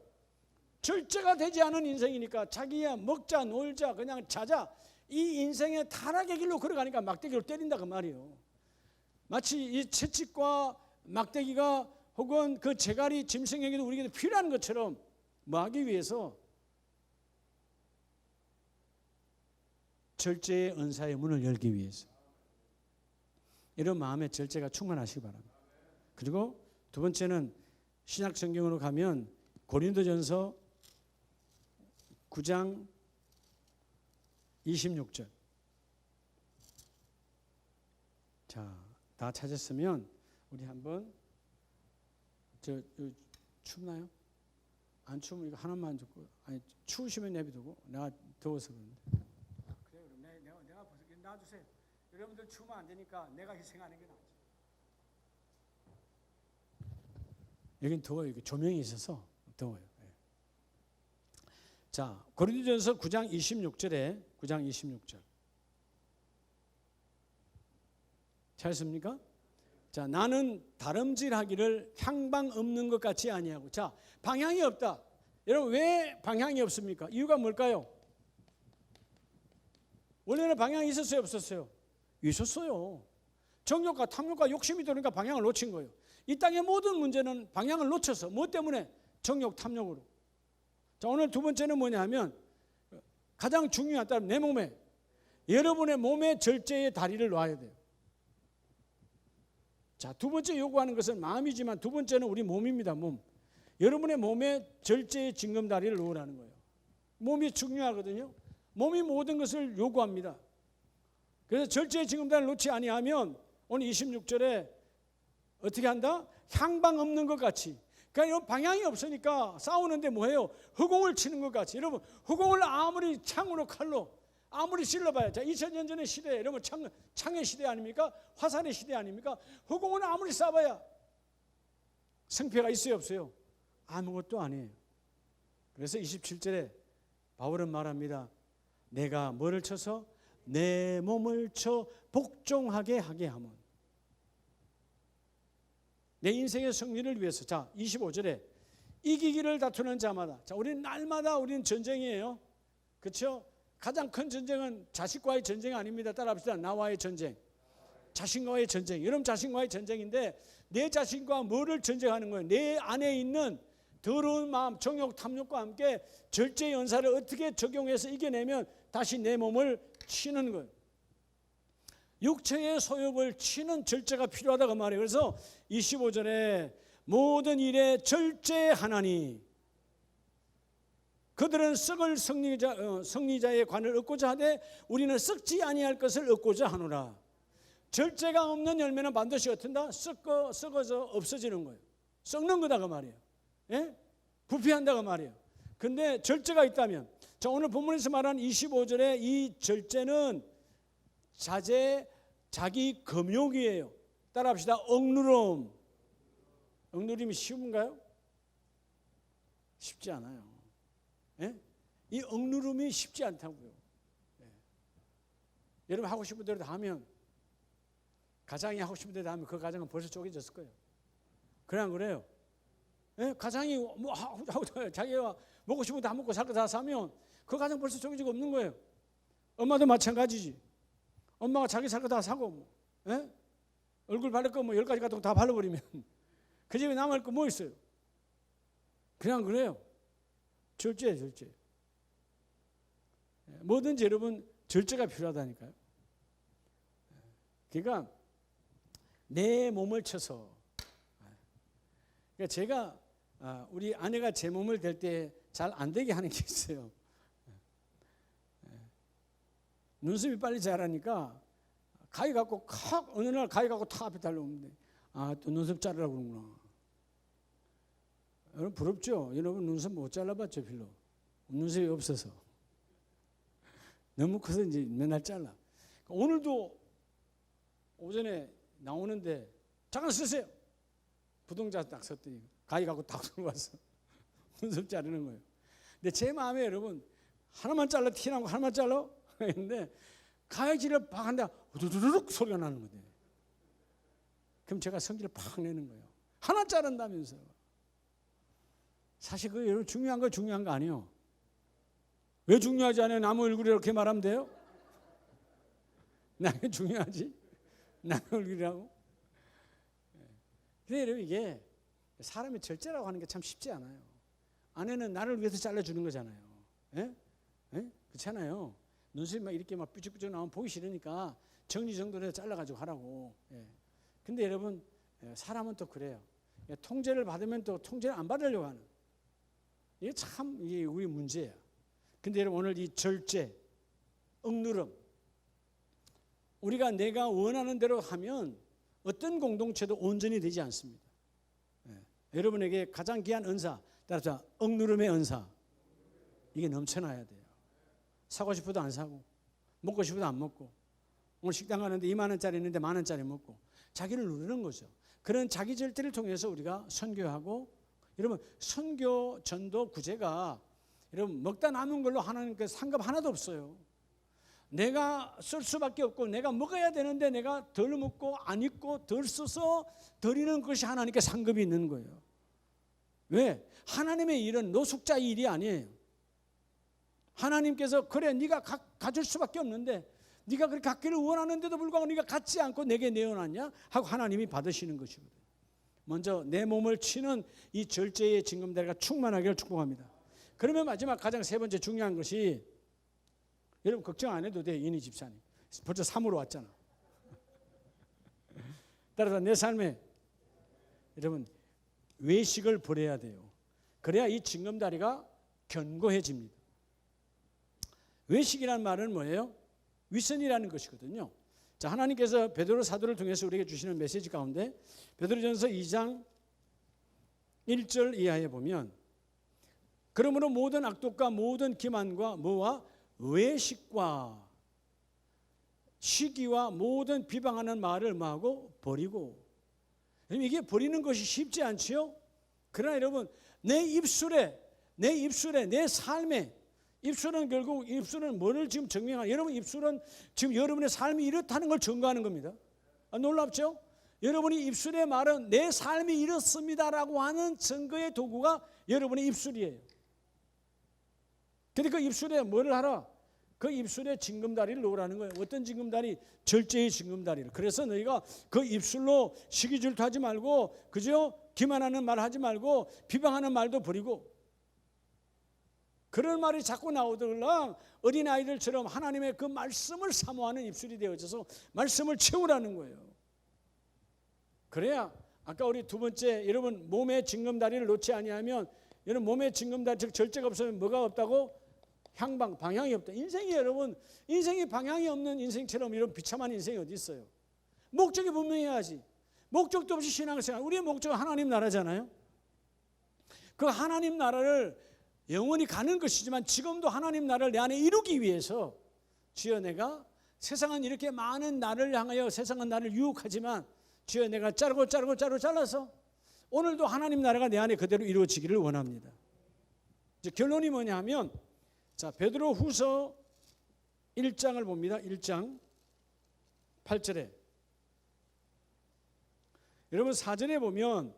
[SPEAKER 1] 절제가 되지 않은 인생이니까 자기야 먹자 놀자 그냥 자자 이 인생의 타락의 길로 걸어가니까 막대기로 때린다 그 말이에요. 마치 이 채찍과 막대기가 혹은 그 재갈이 짐승에게도 우리에게도 필요한 것처럼 뭐 하기 위해서 절제의 은사의 문을 열기 위해서 이런 마음의 절제가 충만하시기 바랍니다. 그리고 두 번째는 신약 성경으로 가면 고린도전서 9장 26절. 자, 다 찾았으면 우리 한번 춥나요? 안 추우면 이거 하나만 듣고 아니 추우시면 내비두고 내가 더워서 그런데. 그래 그럼 내가 놔주세요. 여러분들 추우면 안 되니까 내가 희생하는 게 낫지. 여긴 더워요. 조명이 있어서 더워요. 자, 고린도전서 9장 26절에 9장 26절. 찾습니까? 자, 나는 다름질하기를 향방 없는 것 같이 아니하고. 자, 방향이 없다. 여러분 왜 방향이 없습니까? 이유가 뭘까요? 원래는 방향이 있었어요, 없었어요? 있었어요. 정욕과 탐욕과 욕심이 들으니까 방향을 놓친 거예요. 이 땅의 모든 문제는 방향을 놓쳐서 뭐 때문에? 정욕, 탐욕으로. 자, 오늘 두 번째는 뭐냐 하면 가장 중요한 따라 내 몸에 여러분의 몸에 절제의 다리를 놔야 돼요. 자, 두 번째 요구하는 것은 마음이지만 두 번째는 우리 몸입니다. 몸. 여러분의 몸에 절제의 징검다리를 놓으라는 거예요. 몸이 중요하거든요. 몸이 모든 것을 요구합니다. 그래서 절제의 징검다리를 놓지 아니하면 오늘 26절에 어떻게 한다? 향방 없는 것 같이 그러니까 이런 방향이 없으니까 싸우는데 뭐예요? 허공을 치는 것 같이. 여러분, 허공을 아무리 창으로 칼로 아무리 찔러봐야, 자 2000년 전의 시대, 여러분 창의 시대 아닙니까? 화살의 시대 아닙니까? 허공을 아무리 쏴봐야 성패가 있어요, 없어요? 아무것도 아니에요. 그래서 27절에 바울은 말합니다. 내가 뭐를 쳐서? 내 몸을 쳐 복종하게 하게 하면. 내 인생의 승리를 위해서. 자 25절에 이기기를 다투는 자마다. 자 우리는 날마다 우리는 전쟁이에요. 그렇죠? 가장 큰 전쟁은 자식과의 전쟁이 아닙니다. 따라합시다. 나와의 전쟁, 자신과의 전쟁. 여러분 자신과의 전쟁인데 내 자신과 뭐를 전쟁하는 거예요? 내 안에 있는 더러운 마음, 정욕, 탐욕과 함께 절제의 연사를 어떻게 적용해서 이겨내면 다시 내 몸을 치는 거예요. 육체의 소욕을 치는 절제가 필요하다고 말해요. 그래서 25절에 모든 일에 절제하나니 그들은 썩을 승리자의 관을 얻고자 하되 우리는 썩지 아니할 것을 얻고자 하노라. 절제가 없는 열매는 반드시 어떤다? 썩어져 없어지는 거예요. 썩는 거다 그 말이에요. 예? 부패한다 그 말이에요. 근데 절제가 있다면, 자 오늘 본문에서 말하는 25절에 이 절제는 자기 금욕이에요. 따라합시다. 억누름. 억누름이 쉬운가요? 쉽지 않아요. 예? 이 억누름이 쉽지 않다고요. 예. 여러분 하고 싶은 대로 다 하면, 가장이 하고 싶은 대로 다 하면 그 가정은 벌써 쪼개졌을 거예요. 그래 안 그래요? 예? 가장이 뭐 자기가 먹고 싶은 거 다 먹고 살 거 다 사면 그 가정 벌써 쪼개지고 없는 거예요. 엄마도 마찬가지지. 엄마가 자기 살 거 다 사고 뭐, 예? 얼굴 바를 거 뭐 10가지 같은 거 다 발라버리면 그 집에 남을 거 뭐 있어요? 그냥 그래요. 절제예요, 절제. 뭐든지 여러분 절제가 필요하다니까요. 그러니까 내 몸을 쳐서, 그러니까 제가 우리 아내가 제 몸을 댈 때 잘 안 되게 하는 게 있어요. 눈썹이 빨리 자라니까 가위 갖고 어느 날 가위 갖고 탁 앞에 달려오는데 또 눈썹 자르라고 그러구나. 여러분 부럽죠? 여러분 눈썹 못 잘라봤죠 별로. 눈썹이 없어서 너무 커서 이제 맨날 잘라. 오늘도 오전에 나오는데 잠깐 쓰세요. 부동자 딱 섰더니 가위 갖고 딱 들고 와서 눈썹 자르는 거예요. 근데 제 마음에 여러분 하나만 잘라 티나고 하나만 잘라 했는데 가위질을 팍 한다 우두두둑 소리가 나는 거예요. 그럼 제가 성질을 팍 내는 거예요. 하나 자른다면서. 사실 그 여러분 중요한 거 아니에요. 왜 중요하지 않아요? 남의 얼굴이 이렇게 말하면 돼요? 남의 중요하지? 남의 얼굴이라고? 근데 여러분 이게 사람의 절제라고 하는 게 참 쉽지 않아요. 아내는 나를 위해서 잘라주는 거잖아요. 예? 예? 그렇잖아요. 눈썹이 막 이렇게 막 삐죽삐죽 나오면 보기 싫으니까 정리정돈해서 해서 잘라가지고 하라고. 예. 근데 여러분 사람은 또 그래요. 통제를 받으면 또 통제를 안 받으려고 하는. 이게 참 이게 우리 문제야. 근데 여러분 오늘 이 절제, 억누름, 우리가 내가 원하는 대로 하면 어떤 공동체도 온전히 되지 않습니다. 예. 여러분에게 가장 귀한 은사, 따라서 억누름의 은사, 이게 넘쳐나야 돼요. 사고 싶어도 안 사고, 먹고 싶어도 안 먹고, 오늘 식당 가는데 2만 원짜리 있는데 1만 원짜리 먹고, 자기를 누르는 거죠. 그런 자기 절제를 통해서 우리가 선교하고, 여러분 선교 전도 구제가 여러분 먹다 남은 걸로 하나님께 상급 하나도 없어요. 내가 쓸 수밖에 없고 내가 먹어야 되는데 내가 덜 먹고 안 입고 덜 써서 드리는 것이 하나님께 상급이 있는 거예요. 왜? 하나님의 일은 노숙자의 일이 아니에요. 하나님께서 그래 네가 가질 수밖에 없는데 네가 그렇게 갖기를 원하는데도 불구하고 네가 갖지 않고 내게 내어놨냐? 하고 하나님이 받으시는 것이거든요. 먼저 내 몸을 치는 이 절제의 징검다리가 충만하기를 축복합니다. 그러면 마지막 가장 세 번째 중요한 것이, 여러분 걱정 안 해도 돼. 이니 집사님 벌써 3으로 왔잖아. 따라서 내 삶에 여러분 외식을 버려야 돼요. 그래야 이 징검다리가 견고해집니다. 외식이라는 말은 뭐예요? 위선이라는 것이거든요. 자, 하나님께서 베드로 사도를 통해서 우리에게 주시는 메시지 가운데 베드로전서 2장 1절 이하에 보면 그러므로 모든 악독과 모든 기만과 뭐와 외식과 시기와 모든 비방하는 말을 뭐하고 버리고. 이게 버리는 것이 쉽지 않지요. 그러나 여러분 내 입술에 내 삶에 입술은 결국 입술은 뭐를 지금 증명하는, 여러분 입술은 지금 여러분의 삶이 이렇다는 걸 증거하는 겁니다. 놀랍죠? 여러분이 입술의 말은 내 삶이 이렇습니다라고 하는 증거의 도구가 여러분의 입술이에요. 근데 그 입술에 뭐를 하라? 그 입술에 징금다리를 놓으라는 거예요. 어떤 징금다리? 절제의 징금다리를. 그래서 너희가 그 입술로 시기질투하지 말고, 그죠? 기만하는 말 하지 말고 비방하는 말도 버리고. 그런 말이 자꾸 나오더라 어린아이들처럼 하나님의 그 말씀을 사모하는 입술이 되어져서 말씀을 채우라는 거예요. 그래야 아까 우리 두 번째, 여러분 몸에 징금다리를 놓지 아니하면, 여러분 몸에 징금다리 즉 절제가 없으면 뭐가 없다고? 방향이 없다. 인생이 여러분, 인생이 방향이 없는 인생처럼 이런 비참한 인생이 어디 있어요? 목적이 분명해야지. 목적도 없이 신앙을 생각. 우리의 목적은 하나님 나라잖아요. 그 하나님 나라를 영원히 가는 것이지만 지금도 하나님 나라를 내 안에 이루기 위해서 주여 내가 세상은 이렇게 많은 나를 향하여 세상은 나를 유혹하지만 주여 내가 잘라서 오늘도 하나님 나라가 내 안에 그대로 이루어지기를 원합니다. 이제 결론이 뭐냐 하면, 자, 베드로 후서 1장을 봅니다. 1장 8절에 여러분 4절에 보면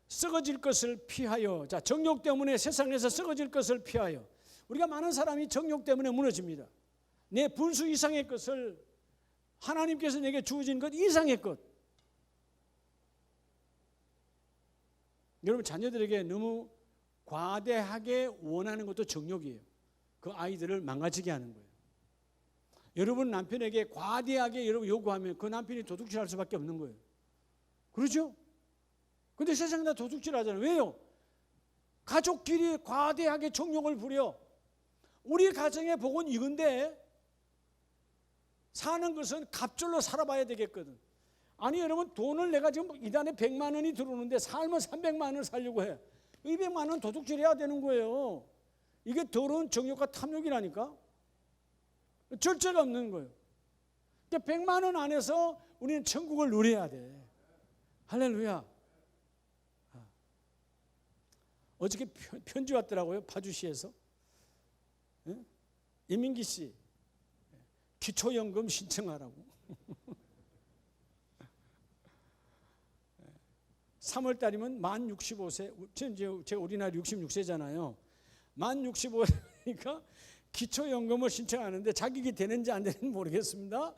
[SPEAKER 1] 썩어질 것을 피하여, 자, 정욕 때문에 세상에서 썩어질 것을 피하여. 우리가 많은 사람이 정욕 때문에 무너집니다. 내 분수 이상의 것을, 하나님께서 내게 주어진 것 이상의 것. 여러분 자녀들에게 너무 과대하게 원하는 것도 정욕이에요. 그 아이들을 망가지게 하는 거예요. 여러분 남편에게 과대하게 여러분 요구하면 그 남편이 도둑질할 수밖에 없는 거예요. 그렇죠? 근데 세상 다 도둑질 하잖아요. 왜요? 가족끼리 과대하게 정욕을 부려. 우리 가정의 복은 이건데 사는 것은 갑절로 살아봐야 되겠거든. 아니 여러분 돈을 내가 지금 이단에 100만 원이 들어오는데 살면 300만 원을 살려고 해. 200만 원 도둑질해야 되는 거예요. 이게 더러운 정욕과 탐욕이라니까. 절제가 없는 거예요. 그러니까 100만 원 안에서 우리는 천국을 누려야 돼. 할렐루야. 어저께 편지 왔더라고요. 파주시에서. 이민기 씨 기초연금 신청하라고. 3월 달이면 만 65세, 제가 우리나라 66세잖아요. 만 65세니까 기초연금을 신청하는데 자격이 되는지 안 되는지 모르겠습니다.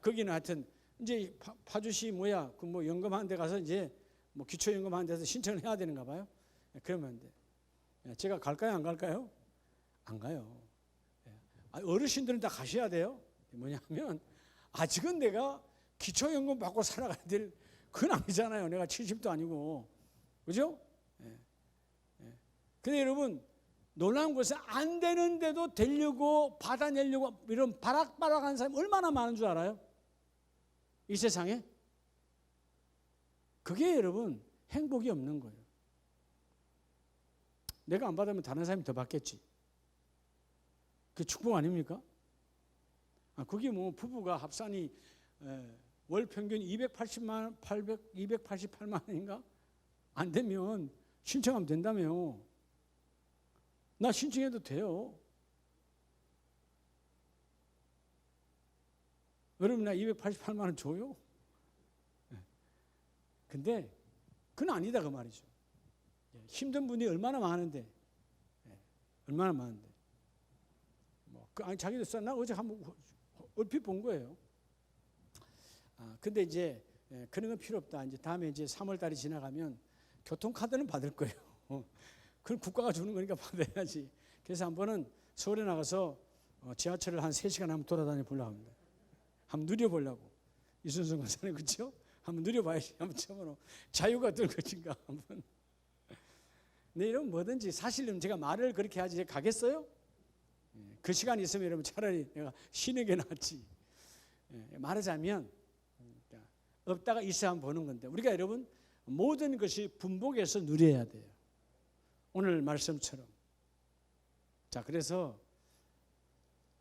[SPEAKER 1] 거기는 하여튼 이제 파주시 그 뭐 연금하는 데 가서 이제 뭐 기초연금 하는 데서 신청을 해야 되는가 봐요. 그러면 안 돼. 제가 갈까요, 안 갈까요? 안 가요. 어르신들은 다 가셔야 돼요. 뭐냐면 아직은 내가 기초연금 받고 살아가야 될 그건 아니잖아요. 내가 70도 아니고. 그죠? 근데 여러분 놀라운 것은 안 되는데도 되려고 받아내려고 이런 바락바락한 사람이 얼마나 많은 줄 알아요? 이 세상에? 그게 여러분 행복이 없는 거예요. 내가 안 받으면 다른 사람이 더 받겠지. 그게 축복 아닙니까? 그게 뭐 부부가 합산이 월 평균 288만 원인가? 안 되면 신청하면 된다며. 나 신청해도 돼요. 여러분 나 288만 원 줘요? 근데 그건 아니다 그 말이죠. 힘든 분이 얼마나 많은데. 얼마나 많은데. 아니 자기도 나 어제 한번 얼핏 본 거예요. 근데 이제 그런 건 필요 없다. 이제 다음에 이제 3월 달이 지나가면 교통카드는 받을 거예요. 그건 국가가 주는 거니까 받아야지. 그래서 한 번은 서울에 나가서 지하철을 한 3시간 한번 돌아다녀 보려고 합니다. 한번 누려보려고. 이순성 간사님 그렇죠? 한번 누려봐야지. 한번 쳐보러 자유가 어떨 것인가 한번. 네, 이런 뭐든지 사실은 제가 말을 그렇게 하지 가겠어요? 그 시간이 있으면 여러분 차라리 내가 쉬는 게 낫지. 말하자면 없다가 있어야 한번 보는 건데 우리가 여러분 모든 것이 분복해서 누려야 돼요. 오늘 말씀처럼. 자, 그래서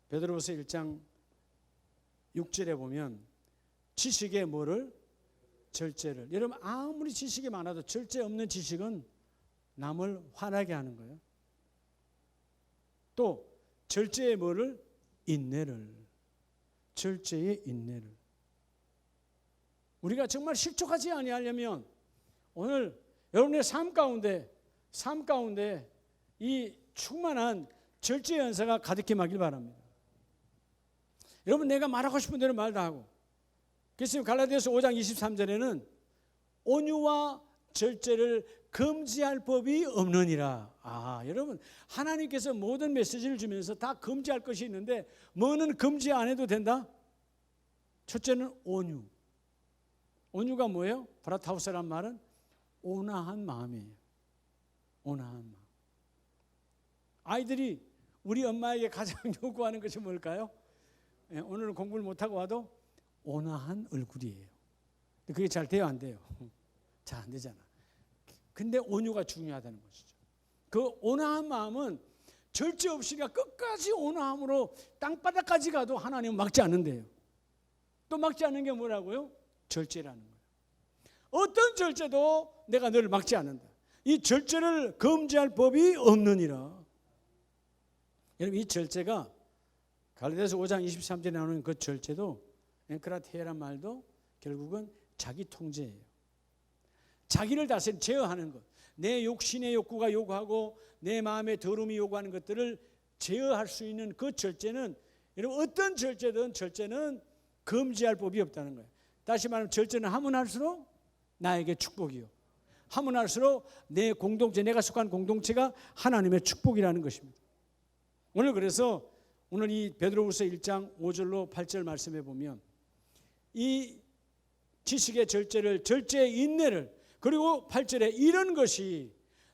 [SPEAKER 1] 베드로후서 1장 6절에 보면 지식의 뭐를? 절제를. 여러분 아무리 지식이 많아도 절제 없는 지식은 남을 화나게 하는 거예요. 또 절제의 뭐를? 인내를. 절제의 인내를. 우리가 정말 실족하지 아니하려면 오늘 여러분의 삶 가운데 이 충만한 절제 연사가 가득히 임하길 바랍니다. 여러분 내가 말하고 싶은 대로 말 다 하고. 그래서 갈라디아서 5장 23절에는 온유와 절제를 금지할 법이 없느니라. 여러분 하나님께서 모든 메시지를 주면서 다 금지할 것이 있는데 뭐는 금지 안 해도 된다? 첫째는 온유. 온유가 뭐예요? 브라타우스란 말은 온화한 마음이에요. 온화한 마음. 아이들이 우리 엄마에게 가장 요구하는 것이 뭘까요? 오늘은 공부를 못하고 와도 온화한 얼굴이에요. 근데 그게 잘 돼요, 안 돼요? 잘 안 되잖아. 근데 온유가 중요하다는 것이죠. 그 온화한 마음은 절제 없이가 끝까지 온화함으로 땅바닥까지 가도 하나님은 막지 않는데요. 또 막지 않는 게 뭐라고요? 절제라는 거예요. 어떤 절제도 내가 너를 막지 않는다. 이 절제를 금지할 법이 없느니라. 여러분 이 절제가 갈라디아서 5장 23절에 나오는 그 절제도 엔크라테란 말도 결국은 자기 통제예요. 자기를 다스리는 제어하는 것. 내 욕심의 욕구가 요구하고 내 마음의 더러움이 요구하는 것들을 제어할 수 있는 그 절제는 여러분 어떤 절제든 절제는 금지할 법이 없다는 거예요. 다시 말하면 절제는 하면 할수록 나에게 축복이요. 하면 할수록 내 공동체, 내가 속한 공동체가 하나님의 축복이라는 것입니다. 오늘 그래서 오늘 이 베드로후서 1장 5절로 8절 말씀해 보면 이 지식의 절제를, 절제의 인내를, 그리고 8절에 이런 것이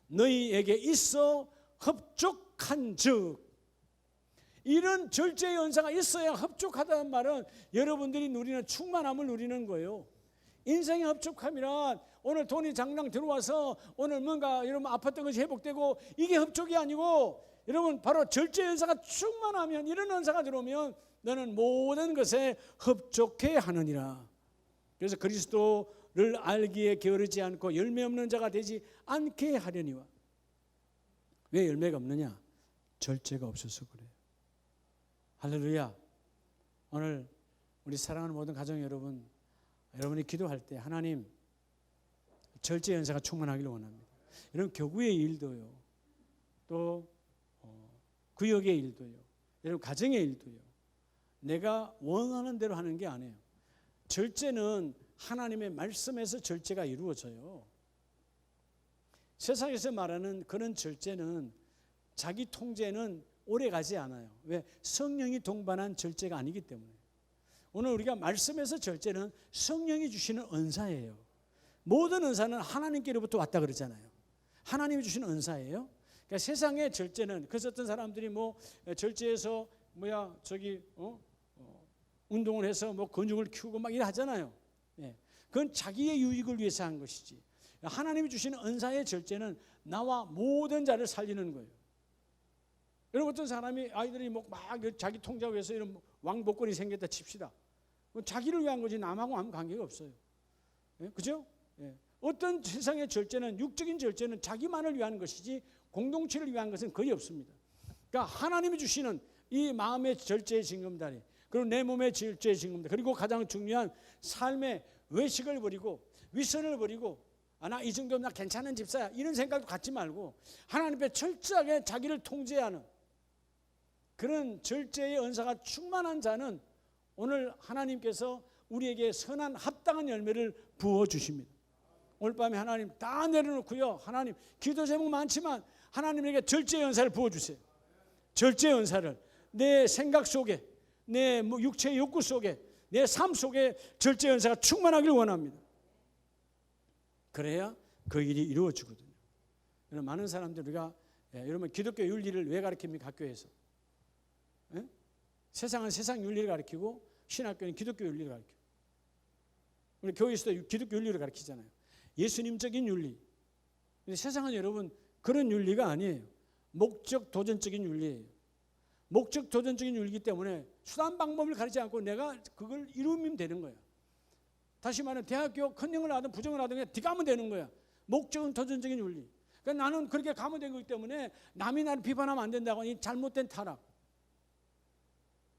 [SPEAKER 1] 너희에게 있어 흡족한 즉, 이런 절제의 연사가 있어야 흡족하다는 말은 여러분들이 누리는 충만함을 누리는 거예요. 인생의 흡족함이란 오늘 돈이 장랑 들어와서 오늘 뭔가 여러분 아팠던 것이 회복되고 이게 흡족이 아니고 여러분 바로 절제 연사가 충만하면, 이런 연사가 들어오면 너는 모든 것에 흡족해 하느니라. 그래서 그리스도를 알기에 게으르지 않고 열매 없는 자가 되지 않게 하려니와. 왜 열매가 없느냐? 절제가 없어서 그래요. 할렐루야. 오늘 우리 사랑하는 모든 가정 여러분, 여러분이 기도할 때 하나님 절제 연사가 충만하기를 원합니다. 여러분 교구의 일도요, 또 구역의 일도요, 여러분 가정의 일도요, 내가 원하는 대로 하는 게 아니에요. 절제는 하나님의 말씀에서 절제가 이루어져요. 세상에서 말하는 그런 절제는, 자기 통제는 오래 가지 않아요. 왜? 성령이 동반한 절제가 아니기 때문에. 오늘 우리가 말씀에서 절제는 성령이 주시는 은사예요. 모든 은사는 하나님께로부터 왔다 그러잖아요. 하나님이 주시는 은사예요. 그러니까 세상의 절제는, 그래서 어떤 사람들이 절제해서 운동을 해서 근육을 키우고 막 이래 하잖아요. 그건 자기의 유익을 위해서 한 것이지. 하나님이 주시는 은사의 절제는 나와 모든 자를 살리는 거예요. 여러분 어떤 사람이 아이들이 막 자기 통제하기 위해서 이런 왕복권이 생겼다 칩시다. 자기를 위한 거지 남하고 아무 관계가 없어요. 그죠? 어떤 세상의 절제는, 육적인 절제는 자기만을 위한 것이지 공동체를 위한 것은 거의 없습니다. 그러니까 하나님이 주시는 이 마음의 절제의 징검다리, 그리고 내 몸의 절제의 징검다리, 그리고 가장 중요한 삶의 외식을 버리고 위선을 버리고 나 이 정도면 나 괜찮은 집사야 이런 생각도 갖지 말고 하나님 앞에 철저하게 자기를 통제하는 그런 절제의 은사가 충만한 자는 오늘 하나님께서 우리에게 선한 합당한 열매를 부어주십니다. 오늘 밤에 하나님 다 내려놓고요, 하나님 기도 제목 많지만 하나님에게 절제의 은사를 부어주세요. 절제의 은사를 내 생각 속에, 내 육체의 욕구 속에, 내 삶 속에 절제의 은사가 충만하길 원합니다. 그래야 그 일이 이루어지거든요. 많은 사람들, 우리가 여러분 기독교 윤리를 왜 가르칩니까? 학교에서 세상은 세상 윤리를 가르치고 신학교는 기독교 윤리를 가르치고, 우리 교회에서도 기독교 윤리를 가르치잖아요. 예수님적인 윤리. 근데 세상은 여러분 그런 윤리가 아니에요. 목적 도전적인 윤리예요. 목적 도전적인 윤리이기 때문에 수단 방법을 가리지 않고 내가 그걸 이루면 되는 거야. 다시 말하면 대학교 컨닝을 하든 부정을 하든 그냥 네가 하면 되는 거야. 목적은 도전적인 윤리. 그러니까 나는 그렇게 가면 되는 거기 때문에 남이 나를 비판하면 안 된다고 하니 잘못된 타락.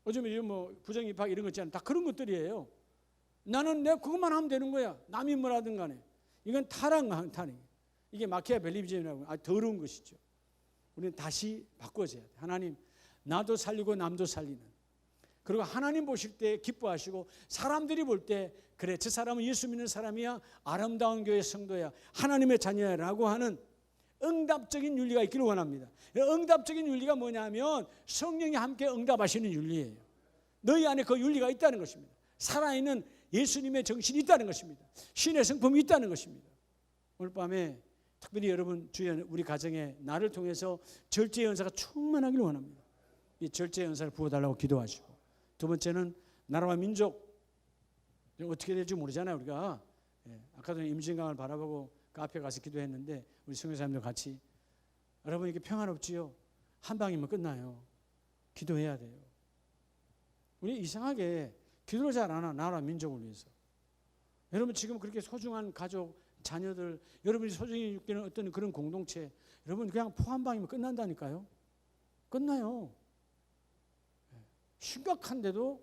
[SPEAKER 1] 요즘에 뭐 부정 입학 이런 거 있잖아요. 다 그런 것들이에요. 나는 내가 그것만 하면 되는 거야. 남이 뭐라든 간에. 이건 타락. 이게 마키아벨리즘이라고 아주 더러운 것이죠. 우리는 다시 바꿔줘야 돼. 하나님, 나도 살리고 남도 살리는. 그리고 하나님 보실 때 기뻐하시고 사람들이 볼 때 그래 저 사람은 예수 믿는 사람이야. 아름다운 교회 성도야. 하나님의 자녀야라고 하는 응답적인 윤리가 있기를 원합니다. 응답적인 윤리가 뭐냐면 성령이 함께 응답하시는 윤리예요. 너희 안에 그 윤리가 있다는 것입니다. 살아있는 예수님의 정신이 있다는 것입니다. 신의 성품이 있다는 것입니다. 오늘 밤에 특별히 여러분 주여 우리 가정에 나를 통해서 절제 연사가 충만하기를 원합니다. 이 절제 연사를 부어달라고 기도하시고, 두 번째는 나라와 민족 어떻게 될지 모르잖아요. 우리가 아까도 임진강을 바라보고 그 앞에 가서 기도했는데 우리 성교사님들 같이 여러분 이게 평안없지요. 한 방이면 끝나요. 기도해야 돼요. 우리 이상하게 기도를 잘 안 하나 나라 민족을 위해서. 여러분 지금 그렇게 소중한 가족, 자녀들, 여러분이 소중히 느끼는 어떤 그런 공동체, 여러분 그냥 포 한 방이면 끝난다니까요. 끝나요. 심각한데도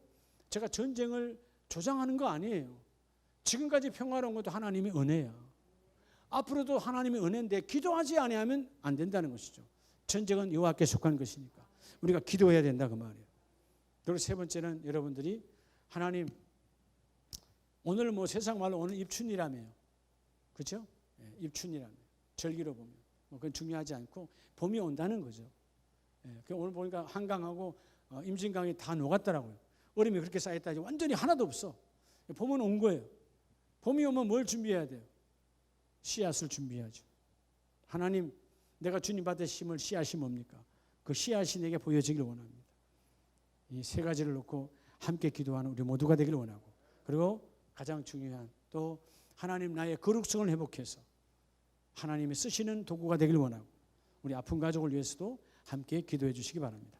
[SPEAKER 1] 제가 전쟁을 조장하는 거 아니에요. 지금까지 평화로운 것도 하나님의 은혜야. 앞으로도 하나님의 은혜인데 기도하지 아니하면 안 된다는 것이죠. 전쟁은 여호와께 속한 것이니까 우리가 기도해야 된다 그 말이에요. 그리고 세 번째는 여러분들이 하나님 오늘 뭐 세상 말로 오늘 입춘이라며요. 그렇죠? 입춘이라며 절기로 보면 뭐 그건 중요하지 않고 봄이 온다는 거죠. 오늘 보니까 한강하고 임진강이 다 녹았더라고요. 얼음이 그렇게 쌓였다 완전히 하나도 없어. 봄은 온 거예요. 봄이 오면 뭘 준비해야 돼요? 씨앗을 준비하죠. 하나님, 내가 주님 받을 심을 씨앗이 뭡니까? 그 씨앗이 내게 보여지기를 원합니다. 이 세 가지를 놓고 함께 기도하는 우리 모두가 되기를 원하고, 그리고 가장 중요한 또 하나님 나의 거룩성을 회복해서 하나님이 쓰시는 도구가 되기를 원하고, 우리 아픈 가족을 위해서도 함께 기도해 주시기 바랍니다.